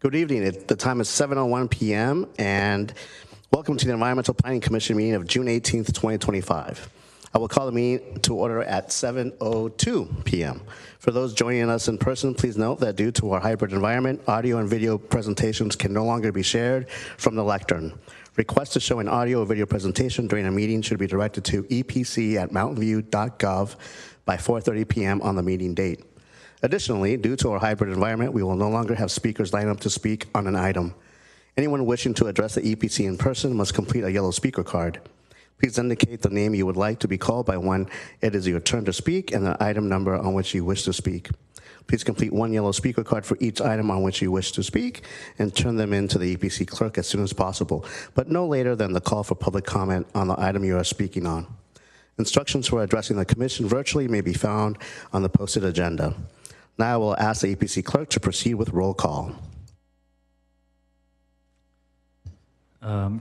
Good evening. The time is 7:01 p.m. and welcome to the Environmental Planning Commission meeting of June 18th, 2025. I will call the meeting to order at 7:02 p.m. For those joining us in person, please note that due to our hybrid environment, audio and video presentations can no longer be shared from the lectern. Requests to show an audio or video presentation during a meeting should be directed to epc@mountainview.gov by 4:30 p.m. on the meeting date. Additionally, due to our hybrid environment, we will no longer have speakers lined up to speak on an item. Anyone wishing to address the EPC in person must complete a yellow speaker card. Please indicate the name you would like to be called by when it is your turn to speak and the item number on which you wish to speak. Please complete one yellow speaker card for each item on which you wish to speak and turn them in to the EPC clerk as soon as possible, but no later than the call for public comment on the item you are speaking on. Instructions for addressing the commission virtually may be found on the posted agenda. Now I will ask the EPC clerk to proceed with roll call.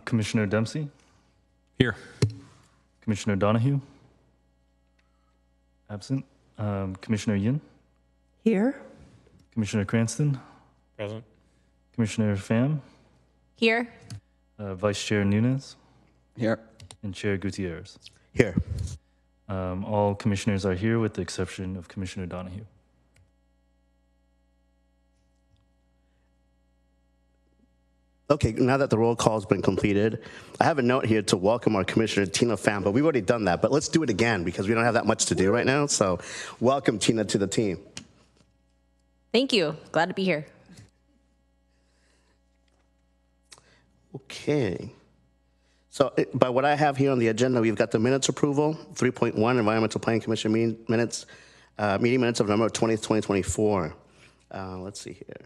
Commissioner Dempsey? Here. Commissioner Donahue? Absent. Commissioner Yin? Here. Commissioner Cranston? Present. Commissioner Pham? Here. Vice Chair Nunes? Here. And Chair Gutierrez. Here. All commissioners are here with the exception of Commissioner Donahue. Okay, now that the roll call has been completed, I have a note here to welcome our Commissioner, Tina Pham, but we've already done that, but let's do it again because we don't have that much to do right now. So welcome, Tina, to the team. Thank you. Glad to be here. Okay. So by what I have here on the agenda, we've got the minutes approval, 3.1, Environmental Planning Commission meeting minutes of November 20th, 2024. Let's see here.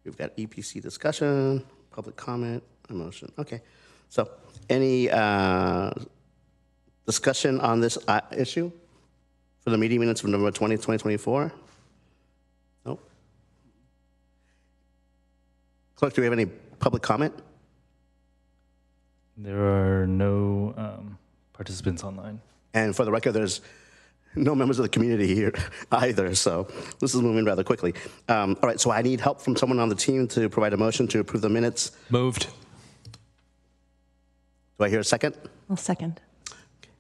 We've got EPC discussion, public comment, a motion. Okay. So any discussion on this issue for the meeting minutes of November 20th, 2024? Nope. Clerk, do we have any public comment? There are no participants online. And for the record, there's no members of the community here either, so this is moving rather quickly. All right, so I need help from someone on the team to provide a motion to approve the minutes. Moved. Do I hear a second? I'll second. Okay.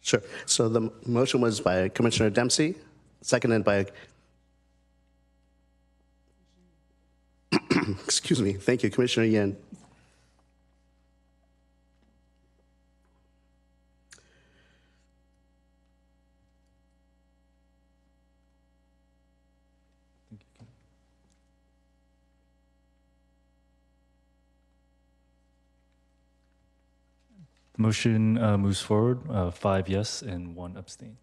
Sure. So the motion was by Commissioner Dempsey, seconded by excuse me, thank you, Commissioner Yin. The motion moves forward, 5 yes and 1 abstain.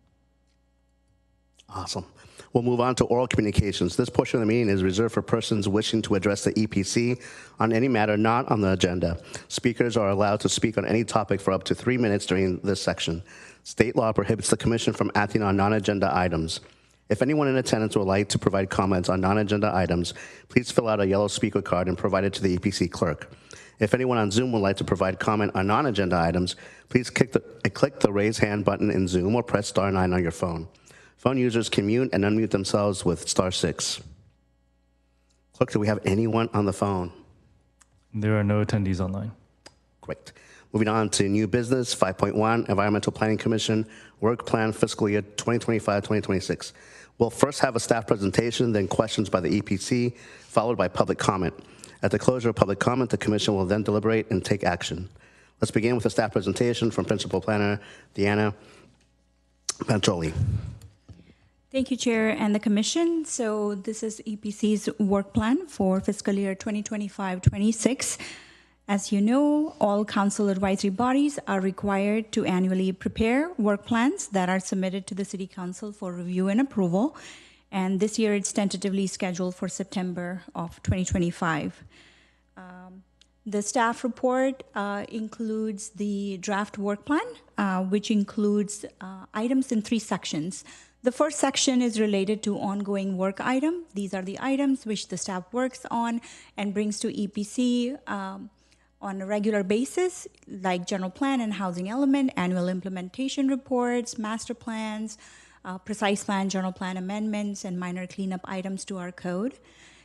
Awesome. We'll move on to oral communications. This portion of the meeting is reserved for persons wishing to address the EPC on any matter not on the agenda. Speakers are allowed to speak on any topic for up to 3 minutes during this section. State law prohibits the commission from acting on non-agenda items. If anyone in attendance would like to provide comments on non-agenda items, please fill out a yellow speaker card and provide it to the EPC clerk. If anyone on Zoom would like to provide comment on non-agenda items, please click the raise hand button in Zoom or press *9 on your phone. Phone users can mute and unmute themselves with *6. Clerk, do we have anyone on the phone? There are no attendees online. Great. Moving on to new business, 5.1, Environmental Planning Commission, Work Plan Fiscal Year 2025-2026. We'll first have a staff presentation, then questions by the EPC, followed by public comment. At the closure of public comment, the Commission will then deliberate and take action. Let's begin with a staff presentation from Principal Planner Deanna Pantroli. Thank you, Chair and the Commission. So this is EPC's work plan for fiscal year 2025-26. As you know, all council advisory bodies are required to annually prepare work plans that are submitted to the City Council for review and approval. And this year it's tentatively scheduled for September of 2025. The staff report includes the draft work plan, which includes items in 3 sections. The first section is related to ongoing work item. These are the items which the staff works on and brings to EPC on a regular basis, like general plan and housing element, annual implementation reports, master plans, precise plan, general plan amendments, and minor cleanup items to our code.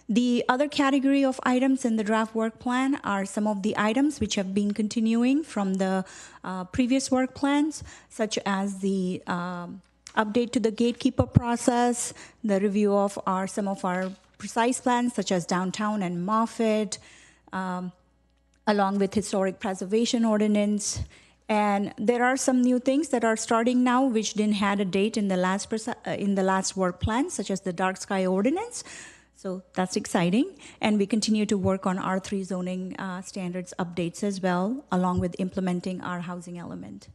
The other category of items in the draft work plan are some of the items which have been continuing from the previous work plans, such as the update to the gatekeeper process, the review of some of our precise plans, such as downtown and Moffett, along with historic preservation ordinance. And there are some new things that are starting now, which didn't have a date in the last work plan, such as the dark sky ordinance. So that's exciting. And we continue to work on R3 zoning standards updates as well, along with implementing our housing element.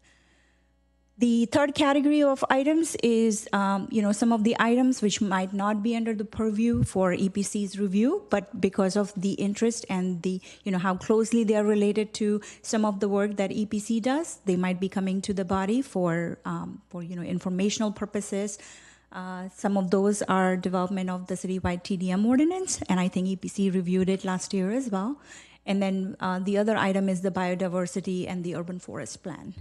The third category of items is, some of the items which might not be under the purview for EPC's review, but because of the interest and the, how closely they are related to some of the work that EPC does, they might be coming to the body for informational purposes. Some of those are development of the citywide TDM ordinance, and I think EPC reviewed it last year as well. And then the other item is the biodiversity and the urban forest plan.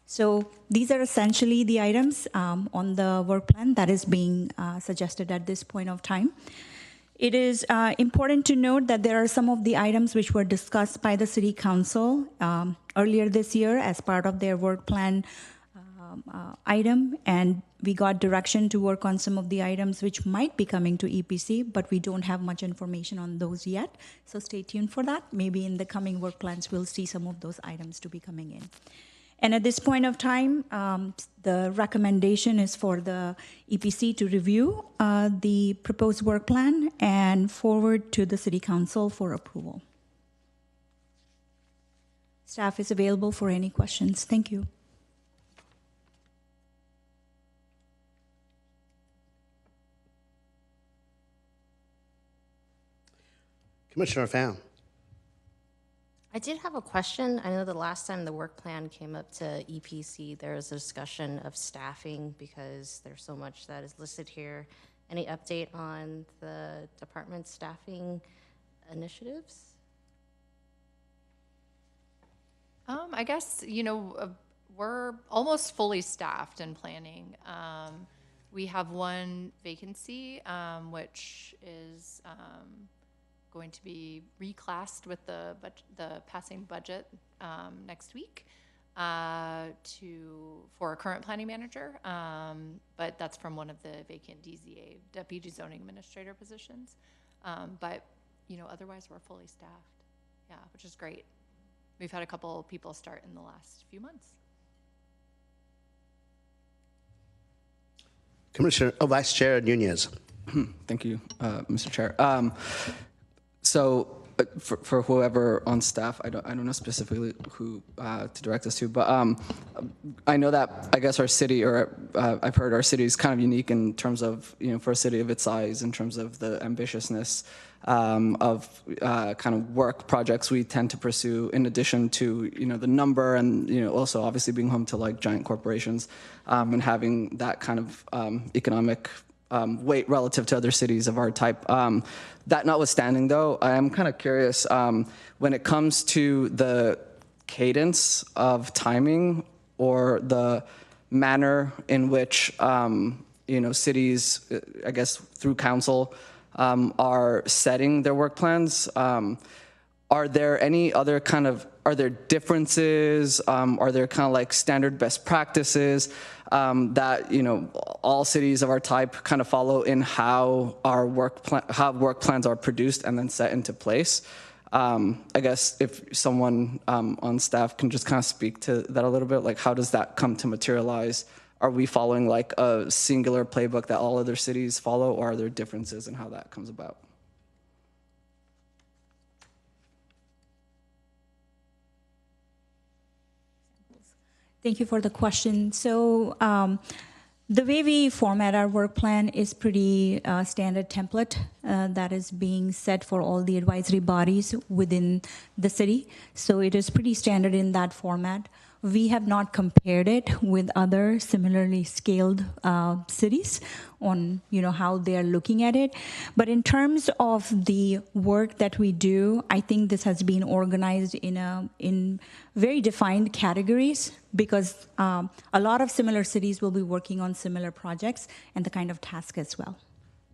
So these are essentially the items on the work plan that is being suggested at this point of time. It is important to note that there are some of the items which were discussed by the City Council earlier this year as part of their work plan item, and we got direction to work on some of the items which might be coming to EPC, but we don't have much information on those yet. So stay tuned for that. Maybe in the coming work plans, we'll see some of those items to be coming in. And at this point of time, the recommendation is for the EPC to review the proposed work plan and forward to the City Council for approval. Staff is available for any questions. Thank you. Commissioner Pham. I did have a question. I know the last time the work plan came up to EPC, there was a discussion of staffing because there's so much that is listed here. Any update on the department's staffing initiatives? I guess, we're almost fully staffed in planning. We have one vacancy, which is going to be reclassed with the passing budget next week for a current planning manager, but that's from one of the vacant DZA, Deputy Zoning Administrator positions. But otherwise we're fully staffed, yeah, which is great. We've had a couple people start in the last few months. Vice Chair Nunez. Thank you, Mr. Chair. So for whoever on staff, I don't know specifically who to direct us to, but I know that I guess our city, or I've heard our city is kind of unique in terms of, for a city of its size, in terms of the ambitiousness of kind of work projects we tend to pursue, in addition to, the number and, also obviously being home to like giant corporations and having that kind of economic weight relative to other cities of our type. That notwithstanding, though, I am kind of curious when it comes to the cadence of timing or the manner in which cities, I guess through council, are setting their work plans. Are there any other kind of, are there differences? Are there kind of like standard best practices that, all cities of our type kind of follow in how our work plans are produced and then set into place? I guess if someone on staff can just kind of speak to that a little bit, like how does that come to materialize? Are we following like a singular playbook that all other cities follow, or are there differences in how that comes about? Thank you for the question. So the way we format our work plan is pretty standard template that is being set for all the advisory bodies within the city. So it is pretty standard in that format. We have not compared it with other similarly scaled cities on how they are looking at it. But in terms of the work that we do, I think this has been organized in very defined categories because a lot of similar cities will be working on similar projects and the kind of task as well.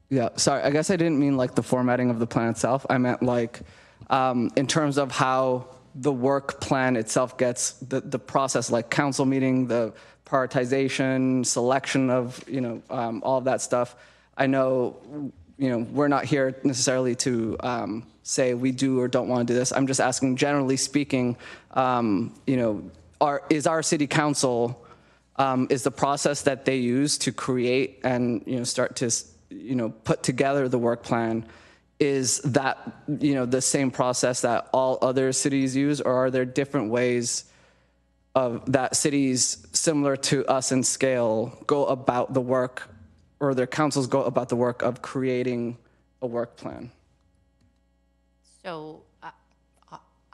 Yeah, sorry, I guess I didn't mean like the formatting of the plan itself. I meant like in terms of how the work plan itself gets, the process, like council meeting, the prioritization, selection of, all of that stuff. I know, we're not here necessarily to say we do or don't want to do this. I'm just asking, generally speaking, is our city council, is the process that they use to create and, start to, put together the work plan, is that, the same process that all other cities use, or are there different ways of that cities similar to us in scale go about the work, or their councils go about the work of creating a work plan? So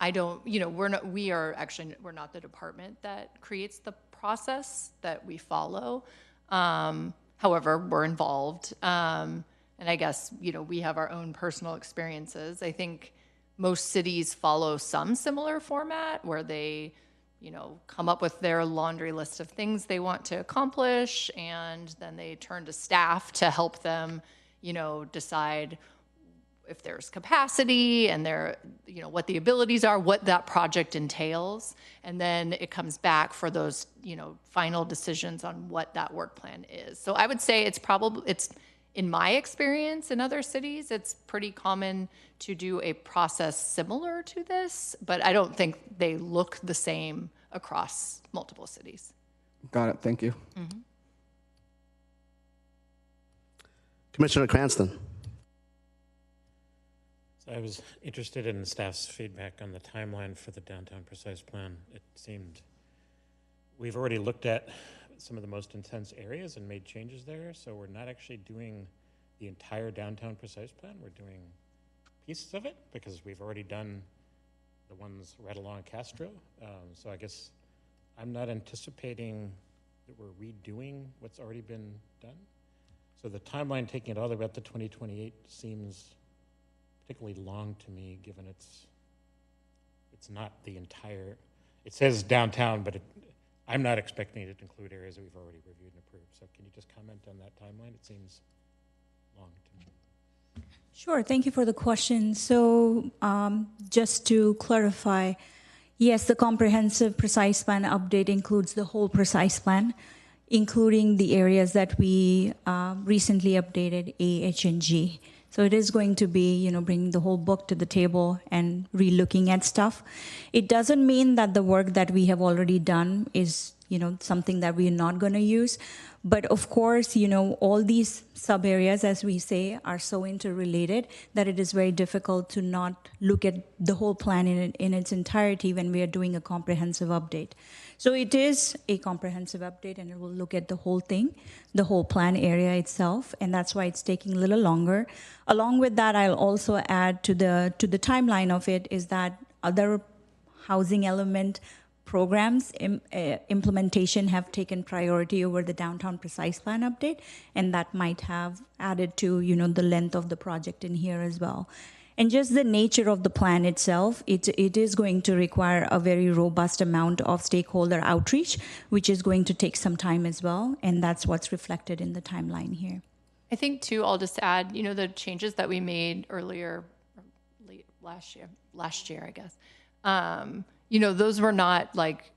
I don't, we're not the department that creates the process that we follow. However, we're involved. And I guess, we have our own personal experiences. I think most cities follow some similar format where they, come up with their laundry list of things they want to accomplish, and then they turn to staff to help them, decide if there's capacity and what the abilities are, what that project entails. And then it comes back for those, final decisions on what that work plan is. So I would say it's in my experience in other cities, it's pretty common to do a process similar to this, but I don't think they look the same across multiple cities. Got it. Thank you. Mm-hmm. Commissioner Cranston. So I was interested in the staff's feedback on the timeline for the downtown precise plan. It seemed we've already looked at some of the most intense areas and made changes there, so we're not actually doing the entire downtown precise plan. We're doing pieces of it because we've already done the ones right along Castro. So I guess I'm not anticipating that we're redoing what's already been done. So the timeline taking it all the way up to 2028 seems particularly long to me, given it's not the entire, it says downtown, but I'm not expecting it to include areas that we've already reviewed and approved. So can you just comment on that timeline? It seems long to me. Sure, thank you for the question. So just to clarify, yes, the comprehensive precise plan update includes the whole precise plan, including the areas that we recently updated, A, H, and G. So it is going to be, bringing the whole book to the table and re-looking at stuff. It doesn't mean that the work that we have already done is, something that we are not going to use. But of course, all these sub areas, as we say, are so interrelated that it is very difficult to not look at the whole plan in its entirety when we are doing a comprehensive update. So it is a comprehensive update, and it will look at the whole thing, the whole plan area itself, and that's why it's taking a little longer. Along with that, I'll also add to the timeline of it is that other housing element programs implementation have taken priority over the downtown precise plan update, and that might have added to the length of the project in here as well. And just the nature of the plan itself, it is going to require a very robust amount of stakeholder outreach, which is going to take some time as well, and that's what's reflected in the timeline here. I think too, I'll just add, the changes that we made earlier, late last year, I guess. Those were not like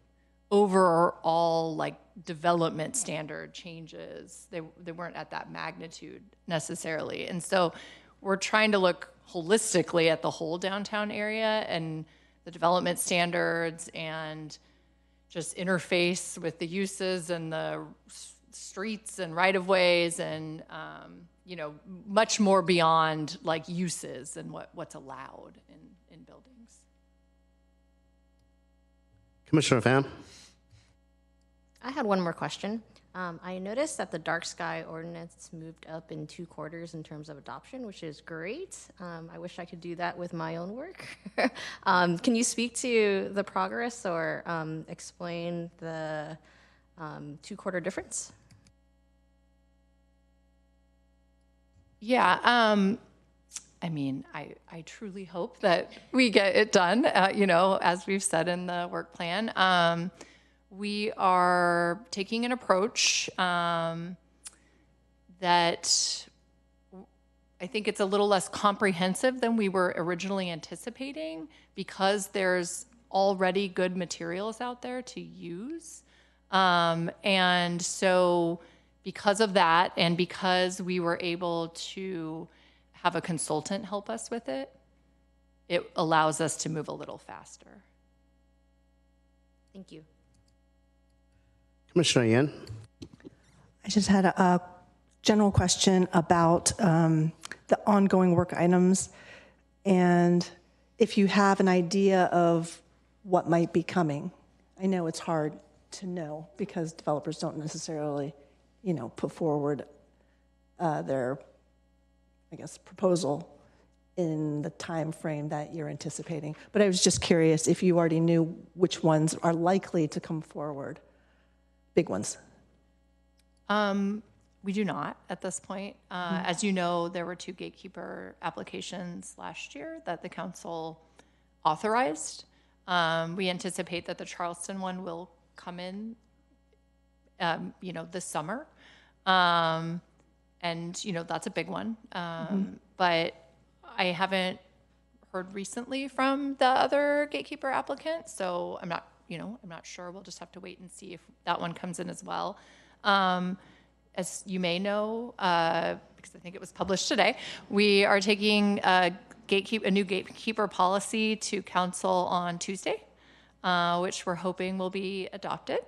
overall like development standard changes. They weren't at that magnitude necessarily. And so we're trying to look holistically at the whole downtown area and the development standards and just interface with the uses and the streets and right-of-ways and, much more beyond like uses and what's allowed in buildings. Commissioner Pham. I had one more question. I noticed that the dark sky ordinance moved up in 2 quarters in terms of adoption, which is great. I wish I could do that with my own work. Can you speak to the progress or explain the 2-quarter difference? Yeah, I mean, I truly hope that we get it done, as we've said in the work plan. We are taking an approach that I think it's a little less comprehensive than we were originally anticipating because there's already good materials out there to use. And so because of that, and because we were able to have a consultant help us with it, it allows us to move a little faster. Thank you. Commissioner Yin. I just had a general question about the ongoing work items and if you have an idea of what might be coming. I know it's hard to know because developers don't necessarily, put forward their, proposal in the time frame that you're anticipating. But I was just curious if you already knew which ones are likely to come forward. Big ones. We do not at this point. As you know, there were 2 gatekeeper applications last year that the council authorized. We anticipate that the Charleston one will come in, this summer. And, that's a big one. But I haven't heard recently from the other gatekeeper applicant, so I'm not sure. We'll just have to wait and see if that one comes in as well. As you may know, because I think it was published today, we are taking a new gatekeeper policy to council on Tuesday, which we're hoping will be adopted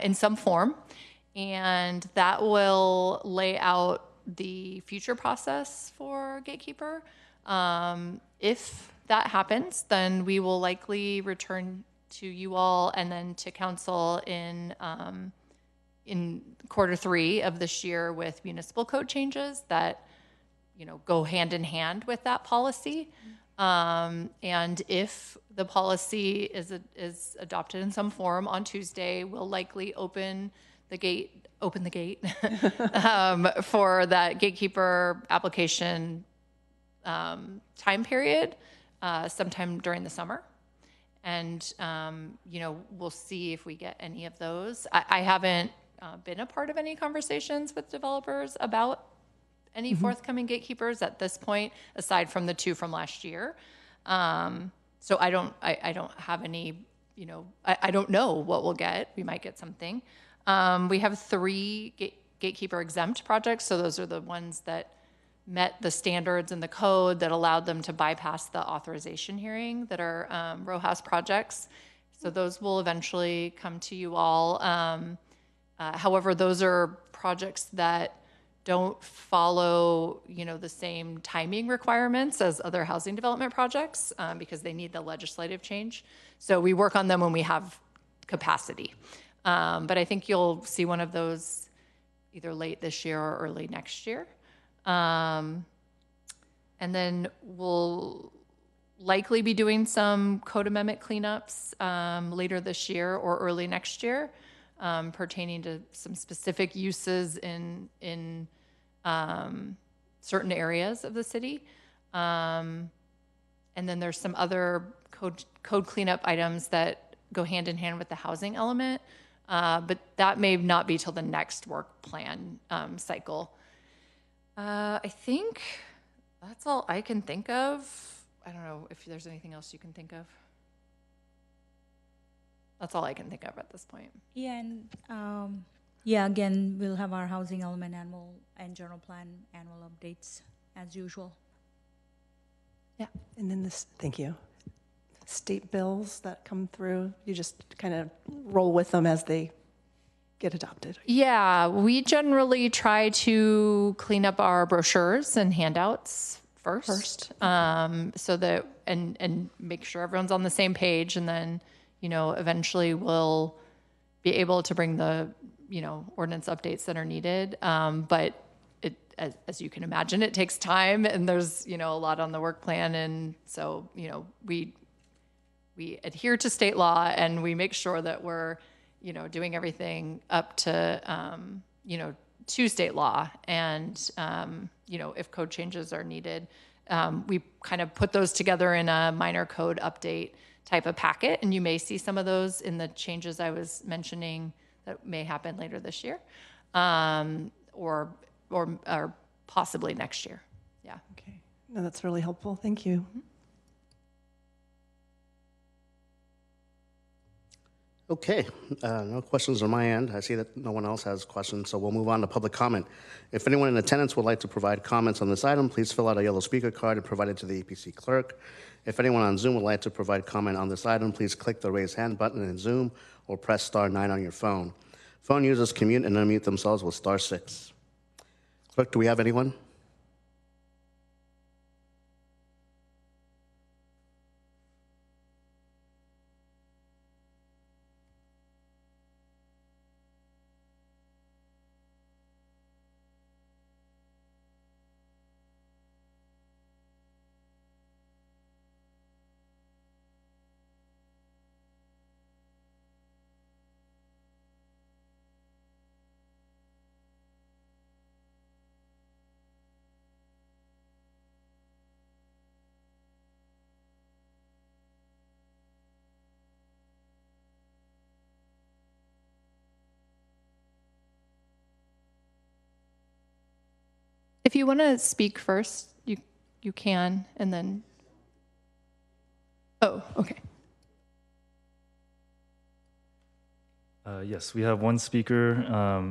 in some form. And that will lay out the future process for gatekeeper. If that happens, then we will likely return to you all and then to council in Q3 of this year with municipal code changes that go hand in hand with that policy. And if the policy is adopted in some form on Tuesday, we'll likely open the gate for that gatekeeper application time period sometime during the summer. And, we'll see if we get any of those. I haven't been a part of any conversations with developers about any forthcoming gatekeepers at this point, aside from the 2 from last year. So I don't have any, I don't know what we'll get. We might get something. We have 3 gatekeeper exempt projects. So those are the ones that met the standards in the code that allowed them to bypass the authorization hearing that are row house projects. So those will eventually come to you all. However, those are projects that don't follow, the same timing requirements as other housing development projects because they need the legislative change. So we work on them when we have capacity. But I think you'll see one of those either late this year or early next year. And then we'll likely be doing some code amendment cleanups later this year or early next year pertaining to some specific uses in certain areas of the city. And then there's some other code cleanup items that go hand in hand with the housing element, but that may not be till the next work plan cycle. I think that's all I can think of. I don't know if there's anything else you can think of. That's all I can think of at this point. Yeah, and again, we'll have our housing element annual and general plan annual updates as usual. Yeah, and then thank you. State bills that come through, you just kind of roll with them as they get adopted. Yeah, we generally try to clean up our brochures and handouts first. So that and make sure everyone's on the same page, and then eventually we'll be able to bring the ordinance updates that are needed. But as you can imagine, it takes time, and there's, a lot on the work plan. And so, we adhere to state law, and we make sure that we're, doing everything up to, to state law. And, if code changes are needed, we kind of put those together in a minor code update type of packet. And you may see some of those in the changes I was mentioning that may happen later this year, or possibly next year. Yeah. Okay. No, that's really helpful. Thank you. Okay, no questions on my end. I see that no one else has questions, so we'll move on to public comment. If anyone in attendance would like to provide comments on this item, please fill out a yellow speaker card and provide it to the EPC clerk. If anyone on Zoom would like to provide comment on this item, please click the raise hand button in Zoom or press *9 on your phone. Phone users can mute and unmute themselves with *6. Clerk, do we have anyone? If you want to speak first, you can, and then. Oh, okay. Yes, we have one speaker,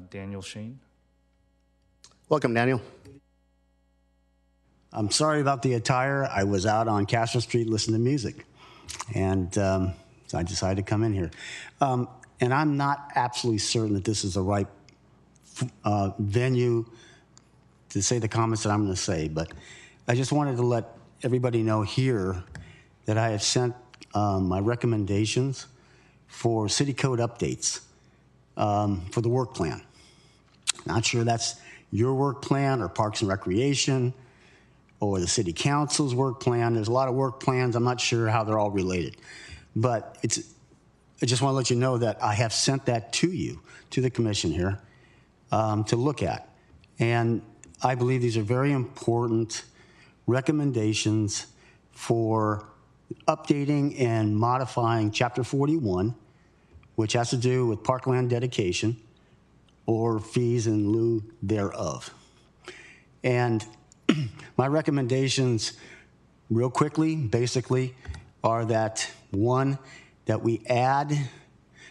Daniel Shane. Welcome, Daniel. I'm sorry about the attire. I was out on Castro Street listening to music, and so I decided to come in here. And I'm not absolutely certain that this is the right venue to say the comments that I'm going to say, but I just wanted to let everybody know here that I have sent my recommendations for city code updates for the work plan. Not sure that's your work plan or Parks and Recreation or the city council's work plan. There's a lot of work plans. I'm not sure how they're all related, but I just want to let you know that I have sent that to you, to the commission here, to look at. And I believe these are very important recommendations for updating and modifying Chapter 41, which has to do with parkland dedication or fees in lieu thereof. And my recommendations, real quickly, basically, are that, one, that we add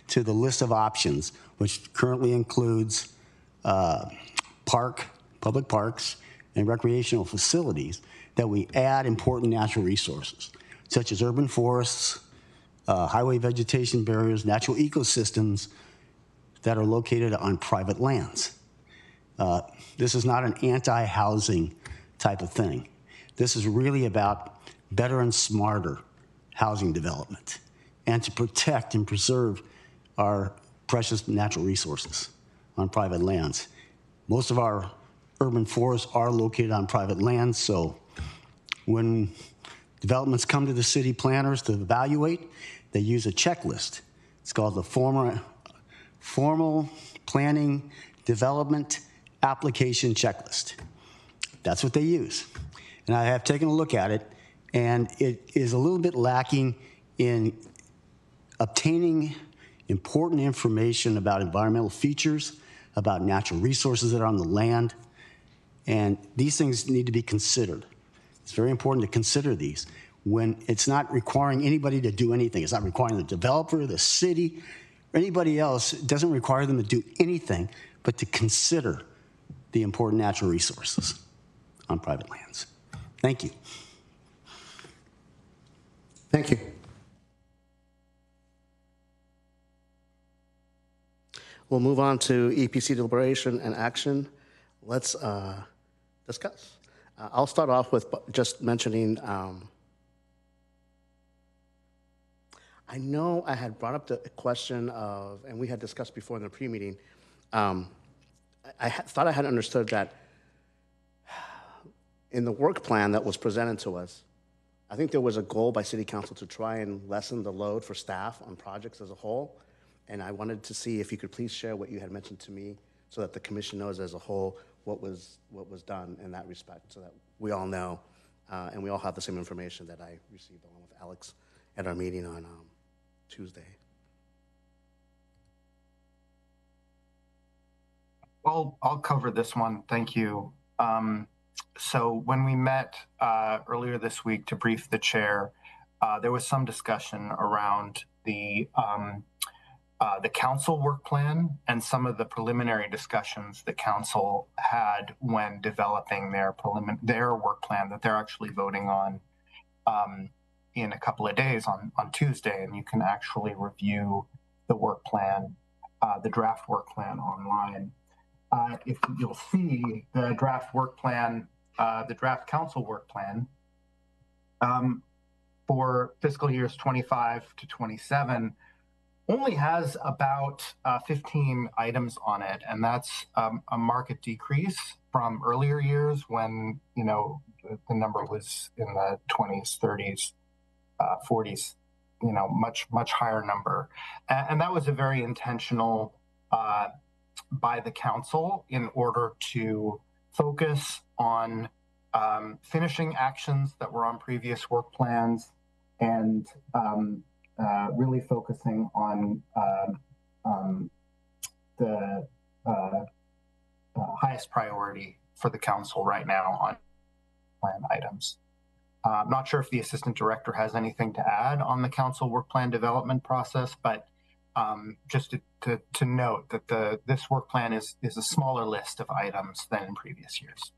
to the list of options, which currently includes public parks and recreational facilities, that we add important natural resources, such as urban forests, highway vegetation barriers, natural ecosystems that are located on private lands. This is not an anti-housing type of thing. This is really about better and smarter housing development and to protect and preserve our precious natural resources on private lands. Most of our urban forests are located on private lands, so when developments come to the city planners to evaluate, they use a checklist. It's called the Formal Planning Development Application Checklist. That's what they use. And I have taken a look at it, and it is a little bit lacking in obtaining important information about environmental features, about natural resources that are on the land, and these things need to be considered. It's very important to consider these when it's not requiring anybody to do anything. It's not requiring the developer, the city, or anybody else. It doesn't require them to do anything but to consider the important natural resources on private lands. Thank you. Thank you. We'll move on to EPC deliberation and action. Let's discuss. I'll start off with just mentioning, I I know I had brought up the question of, and we had discussed before in the pre-meeting, thought I had understood that in the work plan that was presented to us, I think there was a goal by City Council to try and lessen the load for staff on projects as a whole. And I wanted to see if you could please share what you had mentioned to me so that the commission knows as a whole what was done in that respect, so that we all know and we all have the same information that I received along with Alex at our meeting on Tuesday. Well, I'll cover this one. Thank you. So when we met earlier this week to brief the chair, there was some discussion around the council work plan and some of the preliminary discussions the council had when developing their work plan that they're actually voting on in a couple of days on Tuesday. And you can actually review the work plan, the draft work plan online. If you'll see the draft work plan, the draft council work plan for fiscal years 25 to 27 only has about 15 items on it. And that's a market decrease from earlier years when, the number was in the 20s, 30s, 40s, much higher number. And that was a very intentional by the council in order to focus on finishing actions that were on previous work plans and really focusing on the highest priority for the council right now on plan items. I'm not sure if the assistant director has anything to add on the council work plan development process, but just to note that this work plan is a smaller list of items than in previous years.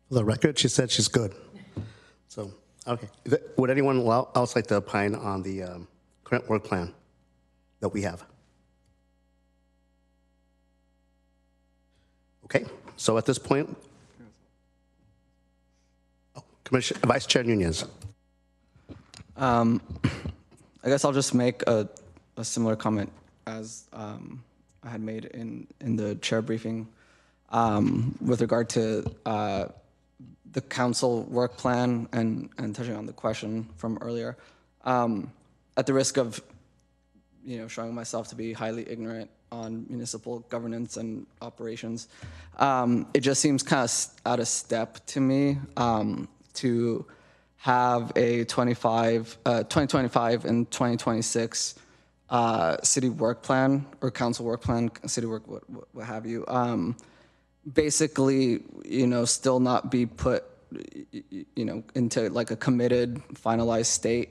For the record, she said she's good. So, okay. Would anyone else like to opine on the current work plan that we have? Okay. So at this point, Vice Chair Nunez. I guess I'll just make a similar comment as I had made in the chair briefing with regard to the council work plan and touching on the question from earlier. At the risk of showing myself to be highly ignorant on municipal governance and operations, it just seems kind of out of step to me to have a 2025 and 2026 city work plan or council work plan, city work, what have you, basically, still not be put, into like a committed, finalized state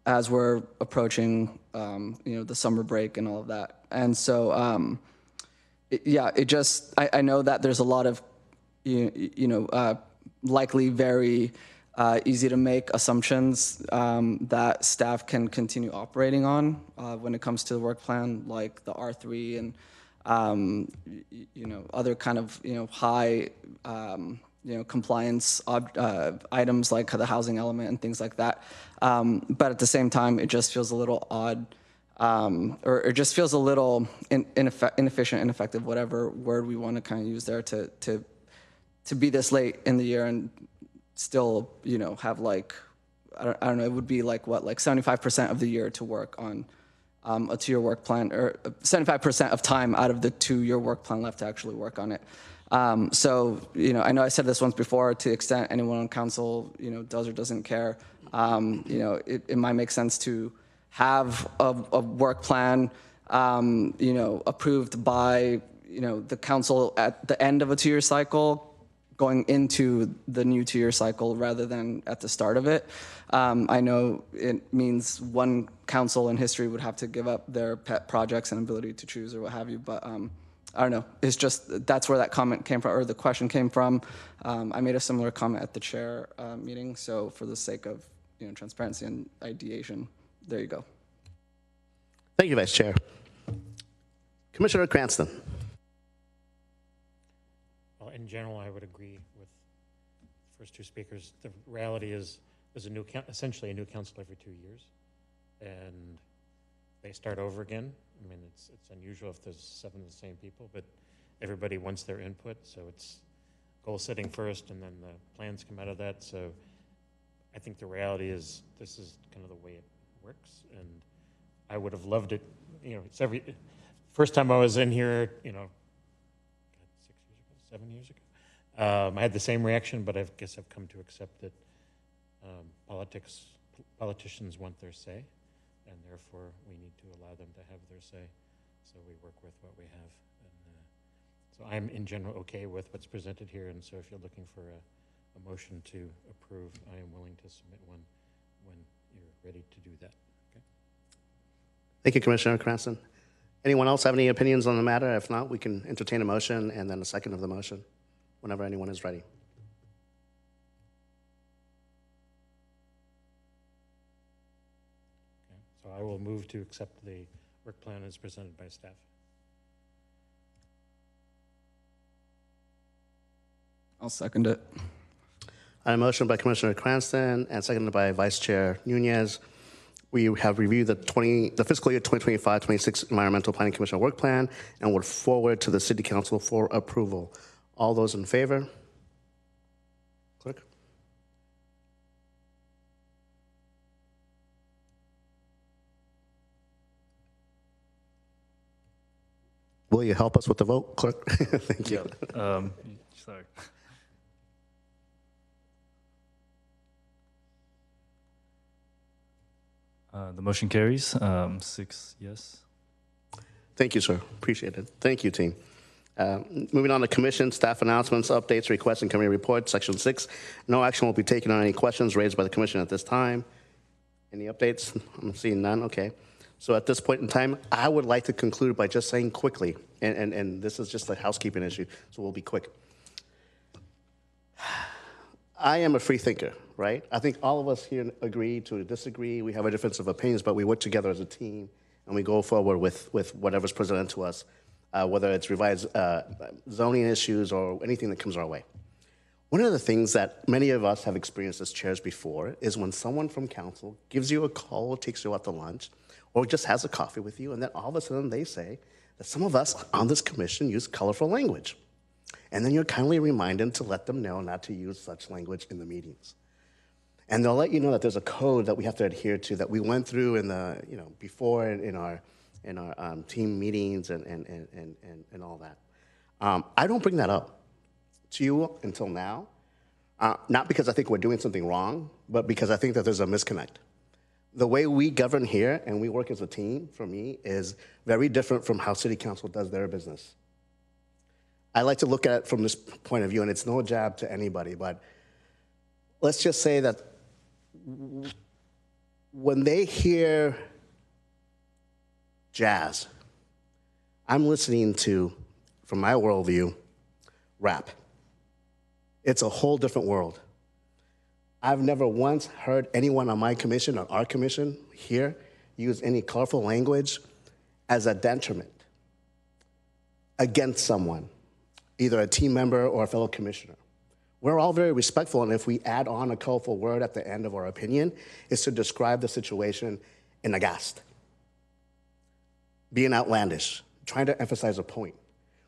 as we're approaching, the summer break and all of that. And so, I know that there's a lot of, likely very easy to make assumptions that staff can continue operating on when it comes to the work plan, like the R3 and other kind of high compliance items like the housing element and things like that. But at the same time, it just feels a little odd, or it just feels a little inefficient, ineffective, whatever word we want to kind of use there to be this late in the year and still, have like, I don't know, it would be like what, like 75% of the year to work on a 2-year work plan, or 75% of time out of the 2-year work plan left to actually work on it. So, I know I said this once before, to the extent anyone on council, does or doesn't care, it might make sense to have a work plan, approved by, the council at the end of a 2-year cycle, going into the new 2-year cycle rather than at the start of it. I know it means one council in history would have to give up their pet projects and ability to choose or what have you, but I don't know. It's just, that's where that comment came from, or the question came from. I made a similar comment at the chair meeting, so for the sake of transparency and ideation, there you go. Thank you, Vice Chair. Commissioner Cranston. Well, in general, I would agree with the first two speakers. The reality is there's essentially a new council every 2 years, and they start over again. I mean, it's unusual if there's 7 of the same people, but everybody wants their input, so it's goal setting first, and then the plans come out of that. So I think the reality is this is kind of the way it works, and I would have loved it. You know, it's first time I was in here, you know, 6 years ago, 7 years ago. I had the same reaction, but I guess I've come to accept that politicians want their say, and therefore we need to allow them to have their say. So we work with what we have. And, so I'm in general okay with what's presented here, and so if you're looking for a motion to approve, I am willing to submit one when you're ready to do that. Okay. Thank you, Commissioner Cranston. Anyone else have any opinions on the matter? If not, we can entertain a motion and then a second of the motion whenever anyone is ready. Okay. So I will move to accept the work plan as presented by staff. I'll second it. A motion by Commissioner Cranston and seconded by Vice Chair Nunez. We have reviewed the fiscal year 2025-26 Environmental Planning Commission work plan and will forward to the City Council for approval. All those in favor? Clerk? Will you help us with the vote, Clerk? Thank you. Yeah. Sorry. The motion carries, 6 yes. Thank you, sir. Appreciate it. Thank you, team. Moving on to commission, staff announcements, updates, requests, and committee reports. Section 6, no action will be taken on any questions raised by the commission at this time. Any updates? I'm seeing none. Okay. So at this point in time, I would like to conclude by just saying quickly, and this is just a housekeeping issue, so we'll be quick. I am a free thinker, right? I think all of us here agree to disagree. We have a difference of opinions, but we work together as a team, and we go forward with whatever's presented to us, whether it's revised zoning issues or anything that comes our way. One of the things that many of us have experienced as chairs before is when someone from council gives you a call, takes you out to lunch, or just has a coffee with you, and then all of a sudden they say that some of us on this commission use colorful language. And then you're kindly reminded to let them know not to use such language in the meetings. And they'll let you know that there's a code that we have to adhere to that we went through in the, before in our team meetings and all that. I don't bring that up to you until now, not because I think we're doing something wrong, but because I think that there's a disconnect. The way we govern here and we work as a team, for me, is very different from how City Council does their business. I like to look at it from this point of view, and it's no jab to anybody, but let's just say that when they hear jazz, I'm listening to, from my worldview, rap. It's a whole different world. I've never once heard anyone on my commission or our commission here use any colorful language as a detriment against someone, either a team member or a fellow commissioner. We're all very respectful, and if we add on a colorful word at the end of our opinion, it's to describe the situation in aghast, being outlandish, trying to emphasize a point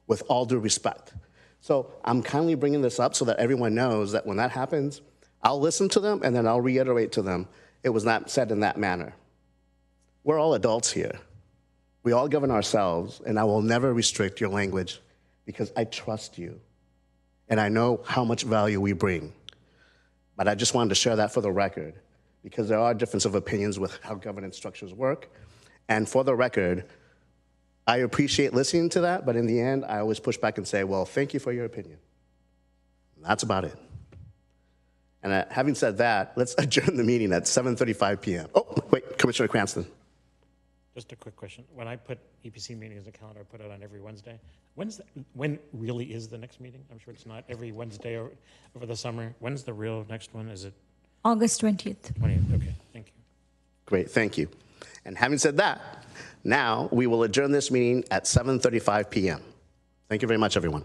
with all due respect. So I'm kindly bringing this up so that everyone knows that when that happens, I'll listen to them and then I'll reiterate to them it was not said in that manner. We're all adults here. We all govern ourselves, and I will never restrict your language because I trust you, and I know how much value we bring. But I just wanted to share that for the record, because there are differences of opinions with how governance structures work. And for the record, I appreciate listening to that, but in the end, I always push back and say, well, thank you for your opinion. That's about it. And having said that, let's adjourn the meeting at 7:35 p.m. Oh, wait, Commissioner Cranston. Just a quick question. When I put EPC meetings in the calendar, I put it on every Wednesday. When really is the next meeting? I'm sure it's not every Wednesday over the summer. When's the real next one? Is it? August 20th. 20th, okay, thank you. Great, thank you. And having said that, now we will adjourn this meeting at 7:35 p.m. Thank you very much, everyone.